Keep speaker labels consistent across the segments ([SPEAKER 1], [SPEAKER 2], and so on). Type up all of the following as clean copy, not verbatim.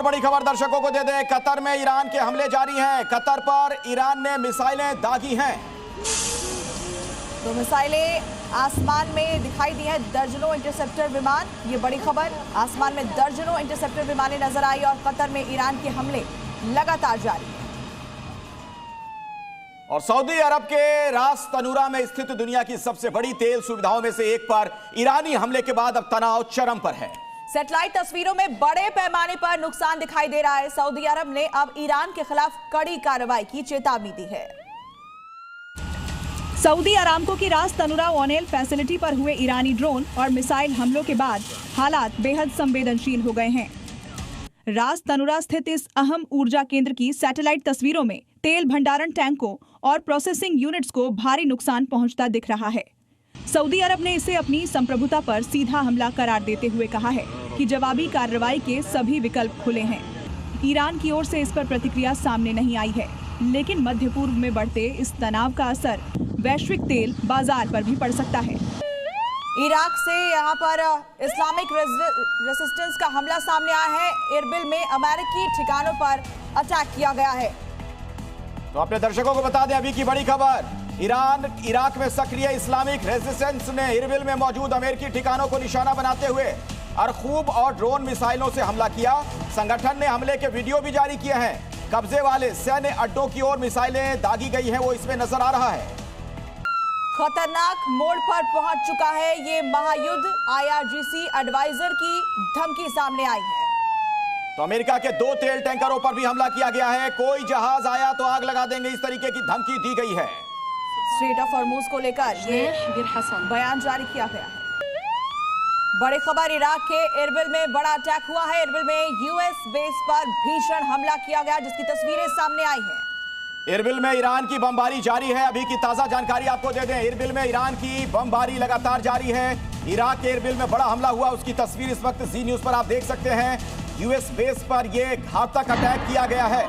[SPEAKER 1] बड़ी खबर दर्शकों को दे दें। कतर में ईरान के हमले जारी हैं। कतर पर ईरान ने मिसाइलें दागी हैं।
[SPEAKER 2] तो मिसाइलें आसमान में दिखाई दी हैं, दर्जनों इंटरसेप्टर विमान। ये बड़ी खबर, आसमान में दर्जनों इंटरसेप्टर विमानें नजर आई और कतर में ईरान के हमले लगातार जारी हैं।
[SPEAKER 1] और सऊदी अरब के रास तनूरा में स्थित दुनिया की सबसे बड़ी तेल सुविधाओं में से एक पर ईरानी हमले के बाद अब तनाव चरम पर है।
[SPEAKER 2] सैटेलाइट तस्वीरों में बड़े पैमाने पर नुकसान दिखाई दे रहा है। सऊदी अरब ने अब ईरान के खिलाफ कड़ी कार्रवाई की चेतावनी दी है।
[SPEAKER 3] सऊदी अरामको की रास तनुरा ओनेल फैसिलिटी पर हुए ईरानी ड्रोन और मिसाइल हमलों के बाद हालात बेहद संवेदनशील हो गए हैं। रास तनुरा स्थित इस अहम ऊर्जा केंद्र की सैटेलाइट तस्वीरों में तेल भंडारण टैंकों और प्रोसेसिंग यूनिट्स को भारी नुकसान पहुंचता दिख रहा है। सऊदी अरब ने इसे अपनी संप्रभुता पर सीधा हमला करार देते हुए कहा है कि जवाबी कार्रवाई के सभी विकल्प खुले हैं। ईरान की ओर से इस पर प्रतिक्रिया सामने नहीं आई है, लेकिन मध्य पूर्व में बढ़ते इस तनाव का असर वैश्विक तेल बाजार पर भी पड़ सकता है।
[SPEAKER 2] इराक से यहां पर इस्लामिक रेजिस्टेंस का हमला सामने आया है। इरबिल में अमेरिकी ठिकानों पर अटैक किया गया है।
[SPEAKER 1] तो अपने दर्शकों को बता दें अभी की बड़ी खबर, ईरान इराक में सक्रिय इस्लामिक रेजिस्टेंस ने इरबिल में मौजूद अमेरिकी ठिकानों को निशाना बनाते हुए अरखूब और ड्रोन मिसाइलों से हमला किया। संगठन ने हमले के वीडियो भी जारी किए हैं। कब्जे वाले सैन्य अड्डों की ओर मिसाइलें दागी गई हैं, वो इसमें नजर आ रहा है।
[SPEAKER 2] खतरनाक मोड़ पर पहुंच चुका है ये महायुद्ध। IRGC एडवाइजर की धमकी सामने आई है।
[SPEAKER 1] तो अमेरिका के 2 तेल टैंकरों पर भी हमला किया गया है। कोई जहाज आया तो आग लगा देंगे, इस तरीके की धमकी दी गई है।
[SPEAKER 2] स्ट्रेट ऑफ हॉर्मुज को लेकर ये बयान जारी किया गया है। बड़ी खबर, इराक के इरबिल में बड़ा अटैक हुआ है। इरबिल में US बेस पर भीषण हमला किया गया, जिसकी तस्वीरें सामने आई हैं।
[SPEAKER 1] इरबिल में ईरान की बमबारी जारी है। अभी की ताजा जानकारी आपको दे दें, इरबिल में ईरान की बमबारी लगातार जारी है। इराक के इरबिल में बड़ा हमला हुआ, उसकी तस्वीर इस वक्त जी न्यूज पर आप देख सकते हैं। US बेस पर यह घातक अटैक किया गया है।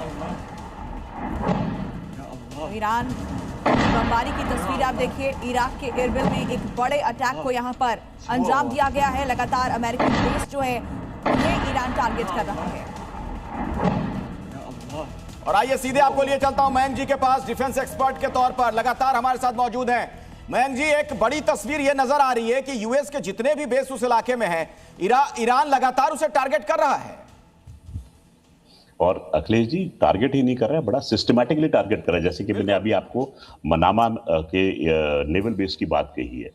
[SPEAKER 2] ईरान बमबारी की तस्वीर आप देखिए। इराक के इरबिल में एक बड़े अटैक को यहां पर अंजाम दिया गया है। लगातार अमेरिकन बेस जो है ये ईरान टारगेट कर रहा है।
[SPEAKER 1] और आइए सीधे आपको लिए चलता हूं मयंक जी के पास, डिफेंस एक्सपर्ट के तौर पर लगातार हमारे साथ मौजूद हैं। मयंक जी, एक बड़ी तस्वीर यह नजर आ रही है कि US के जितने भी बेस उस इलाके में हैं, ईरान लगातार उसे टारगेट कर रहा है।
[SPEAKER 4] और अखिलेश जी टारगेट ही नहीं कर रहा है, बड़ा सिस्टमैटिकली टारगेट कर रहा है। जैसे कि मैंने अभी आपको मनामा के नेवल बेस की बात कही है।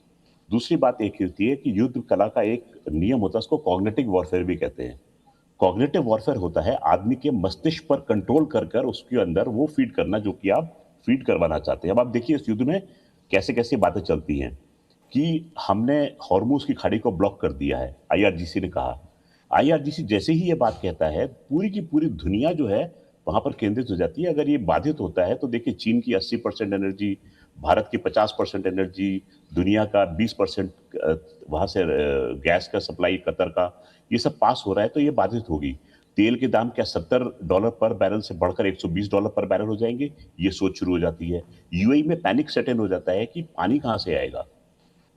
[SPEAKER 4] दूसरी बात एक होती है कि युद्ध कला का एक नियम होता है, उसको कॉग्निटिव वॉरफेयर भी कहते हैं। कॉग्निटिव वॉरफेयर होता है आदमी के मस्तिष्क पर कंट्रोल कर कर उसके अंदर वो फीड करना जो कि आप फीड करवाना चाहते हैं। अब आप देखिए इस युद्ध में कैसे कैसे बातें चलती हैं कि हमने हॉर्मुज की खाड़ी को ब्लॉक कर दिया है, IRGC ने कहा। IRGC जैसे ही ये बात कहता है, पूरी की पूरी दुनिया जो है वहां पर केंद्रित हो जाती है। अगर ये बाधित होता है तो देखिए चीन की 80% एनर्जी, भारत की 50% एनर्जी, दुनिया का 20% वहां से गैस का सप्लाई, कतर का, ये सब पास हो रहा है तो ये बाधित होगी। तेल के दाम क्या $70 पर बैरल से बढ़कर $120 पर बैरल हो जाएंगे, ये सोच शुरू हो जाती है। UAE में पैनिक सेट इन हो जाता है कि पानी कहां से आएगा।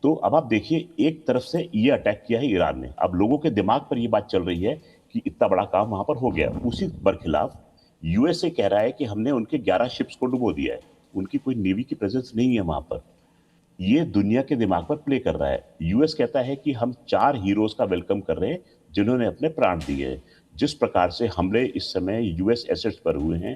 [SPEAKER 4] तो अब आप देखिए एक तरफ से ये अटैक किया है ईरान ने, अब लोगों के दिमाग पर ये बात चल रही है कि इतना बड़ा काम वहां पर हो गया। उसी बरखिलाफ USA कह रहा है कि हमने उनके 11 शिप्स को डुबो दिया है, उनकी कोई नेवी की प्रेजेंस नहीं है वहां पर। ये दुनिया के दिमाग पर प्ले कर रहा है। US कहता है कि हम 4 हीरोज का वेलकम कर रहे हैं जिन्होंने अपने प्राण दिए हैं। जिस प्रकार से हमले इस समय US एसेट्स पर हुए हैं,